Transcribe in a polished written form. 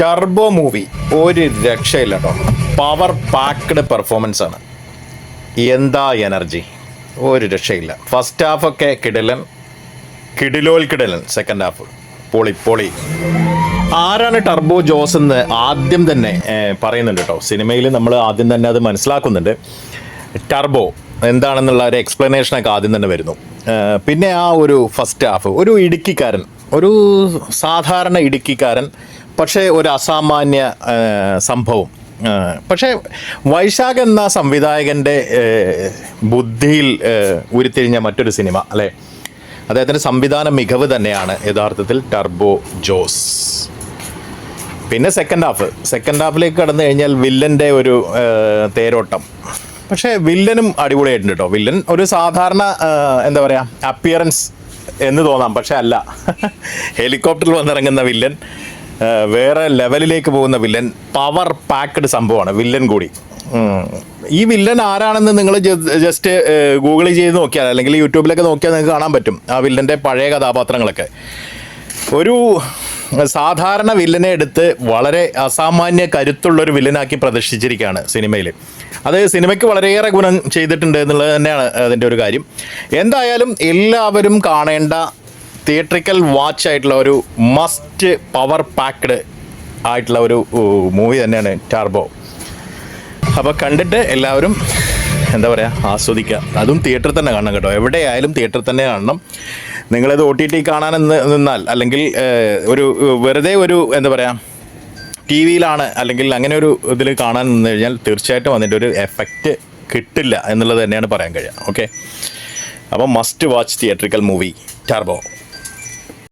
Turbo movie ഒരു രക്ഷയില്ല കേട്ടോ. പവർ പാക്ക്ഡ് പെർഫോമൻസ് ആണ്. എന്താ എനർജി, ഒരു രക്ഷയില്ല. ഫസ്റ്റ് ഹാഫൊക്കെ കിടിലൻ. സെക്കൻഡ് ഹാഫ് പൊളി. ആരാണ് ടർബോ ജോസ് എന്ന് ആദ്യം തന്നെ പറയുന്നുണ്ട് കേട്ടോ. സിനിമയിൽ നമ്മൾ ആദ്യം തന്നെ അത് മനസ്സിലാക്കുന്നുണ്ട്. ടർബോ എന്താണെന്നുള്ള ഒരു എക്സ്പ്ലനേഷനൊക്കെ ആദ്യം തന്നെ വരുന്നു. പിന്നെ ആ ഒരു ഫസ്റ്റ് ഹാഫ്, ഒരു ഇടുക്കിക്കാരൻ, ഒരു സാധാരണ ഇടുക്കിക്കാരൻ, പക്ഷേ ഒരു അസാമാന്യ സംഭവം. പക്ഷേ വൈശാഖ് എന്ന സംവിധായകൻ്റെ ബുദ്ധിയിൽ ഉരുത്തിരിഞ്ഞ മറ്റൊരു സിനിമ അല്ലേ. അദ്ദേഹത്തിൻ്റെ സംവിധാന മികവ് തന്നെയാണ് യഥാർത്ഥത്തിൽ ടർബോ ജോസ്. പിന്നെ സെക്കൻഡ് ഹാഫിലേക്ക് കടന്നു കഴിഞ്ഞാൽ വില്ലൻ്റെ ഒരു തേരോട്ടം. പക്ഷേ വില്ലനും അടിപൊളിയായിട്ടുണ്ട് കേട്ടോ. വില്ലൻ ഒരു സാധാരണ എന്താ പറയുക അപ്പിയറൻസ് എന്ന് തോന്നാം, പക്ഷെ അല്ല. ഹെലികോപ്റ്ററിൽ വന്നിറങ്ങുന്ന വില്ലൻ, വേറെ ലെവലിലേക്ക് പോകുന്ന വില്ലൻ, പവർ പാക്ക്ഡ് സംഭവമാണ് വില്ലൻ കൂടി. ഈ വില്ലൻ ആരാണെന്ന് നിങ്ങൾ ജസ്റ്റ് ഗൂഗിൾ ചെയ്ത് നോക്കിയാൽ അല്ലെങ്കിൽ യൂട്യൂബിലൊക്കെ നോക്കിയാൽ നിങ്ങൾക്ക് കാണാൻ പറ്റും ആ വില്ലൻ്റെ പഴയ കഥാപാത്രങ്ങളൊക്കെ. ഒരു സാധാരണ വില്ലനെ എടുത്ത് വളരെ അസാമാന്യ കരുത്തുള്ളൊരു വില്ലനാക്കി പ്രദർശിച്ചിരിക്കുകയാണ് സിനിമയിൽ. അത് സിനിമയ്ക്ക് വളരെയേറെ ഗുണം ചെയ്തിട്ടുണ്ട് എന്നുള്ളത് തന്നെയാണ് അതിൻ്റെ ഒരു കാര്യം. എന്തായാലും എല്ലാവരും കാണേണ്ട തിയേറ്ററിക്കൽ വാച്ച് ആയിട്ടുള്ള ഒരു മസ്റ്റ് പവർ പാക്ക്ഡ് ആയിട്ടുള്ള ഒരു മൂവി തന്നെയാണ് ടർബോ. അപ്പോൾ കണ്ടിട്ട് എല്ലാവരും എന്താ പറയുക ആസ്വദിക്കുക. അതും തിയേറ്ററിൽ തന്നെ കാണണം കേട്ടോ. എവിടെയായാലും തിയേറ്ററിൽ തന്നെ കാണണം. നിങ്ങളിത് OTT കാണാൻ നിന്നാൽ അല്ലെങ്കിൽ ഒരു വെറുതെ ഒരു എന്താ പറയുക ടി വിയിലാണ് അല്ലെങ്കിൽ അങ്ങനെ ഒരു ഇതിൽ കാണാൻ നിന്ന് കഴിഞ്ഞാൽ തീർച്ചയായിട്ടും അതിൻ്റെ ഒരു എഫക്റ്റ് കിട്ടില്ല എന്നുള്ളത് തന്നെയാണ് പറയാൻ കഴിയുക. ഓക്കെ, അപ്പോൾ must watch theatrical movie turbo.